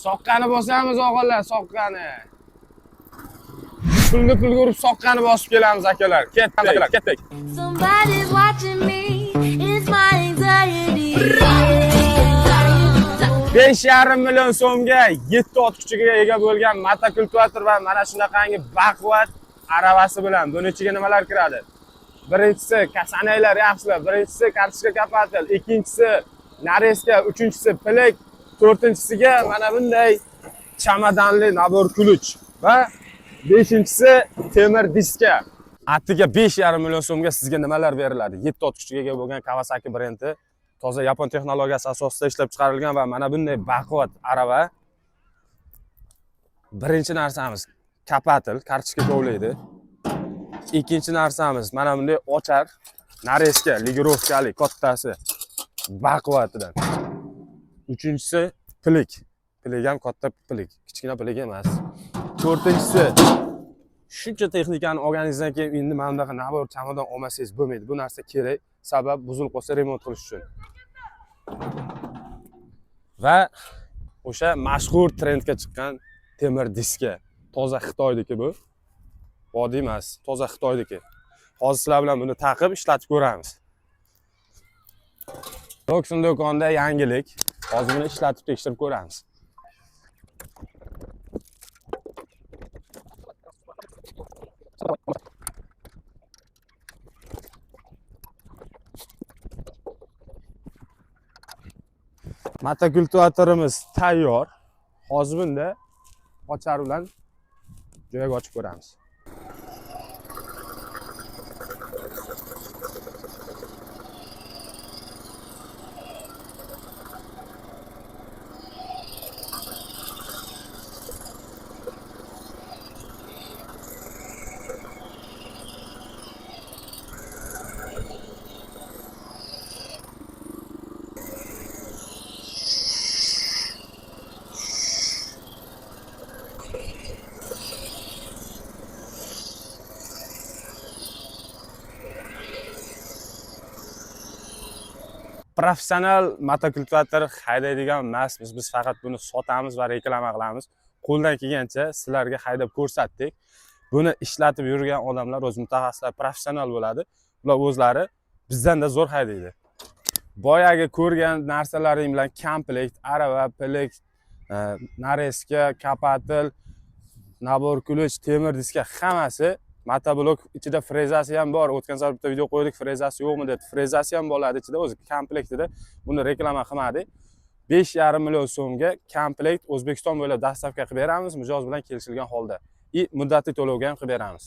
Soqqani bosamiz o'g'illar, soqqani. Pulga urib soqqani bosib kelamiz akalar. Ketdik. Somebody's watching me. It's my anxiety. 5,5 million so'mga 7 ot kuchiga ega bo'lgan motokultivator va mana shunaqangi baquvvat aravasi bilan buning ichiga nimalar kiradi? Birinchisi kasanaylar yaxshilar, birinchisi kartoshka kapatil, ikkinchisi nareska, uchinchisi pilik, to'rtinchisiga mana bunday chamadanli nabor kuluch va beshinchisi temir diska. Atiga 5,5 million so'mga sizga nimalar beriladi? 7 ot kuchiga ega bo'lgan Kawasaki brendi, toza yapon texnologiyasi asosida ishlab chiqarilgan va mana bunday baquvvat arava. Birinchi narsamiz kapatil, kartoshka kovlaydi. Ikkinchi narsamiz mana bunday ochar, nareska, ligirovkali kattasi baquvvatidan. Uchinchisi pilik. Pilik ham katta pilik, kichkina pilik emas. To'rtinchisi shuncha texnikani olganingizdan keyin endi mana bunaqa nabor chamadon olmasangiz bo'lmaydi. Bu narsa kerak, sabab buzilib qolsa remont qilish uchun. Va o'sha mashhur trendga chiqqan temir diska. Toza Xitoyniki bu. Vodiy emas, toza Xitoyniki. Hozir sizlar bilan buni taqib ishlatib ko'ramiz. Roxon do'konda yangilik. Hozir buni ishlatib tekshirib ko'ramiz. Motokultivatorimiz tayyor. Hozir bunda ochar bilan joyiga ochib ko'ramiz. Professional motokultivator haydaydigan emas, biz faqat buni sotamiz va reklama qilamiz. Qo'ldan kelgancha sizlarga haydab ko'rsatdik. Buni ishlatib yurgan odamlar, o'z mutaxassislar, professional bo'ladi. Ular o'zlari bizdan-da zo'r haydaydi. Boyagi ko'rgan narsalaring bilan komplekt, arava, pilik, nareska, kapatil, nabor kuluch, temir diska hammasi motoblok ichida frezasi ham bor. O'tgan safar bitta video qo'ydik, frezasi yo'qmi deb. Frezasi ham bo'ladi ichida, o'zi komplektida. Buni reklama qilmadik. 5,5 million so'mga komplekt O'zbekiston bo'ylab dastavka qilib beramiz, mijoz bilan kelishilgan holda. Muddatli to'lovga ham qilib beramiz.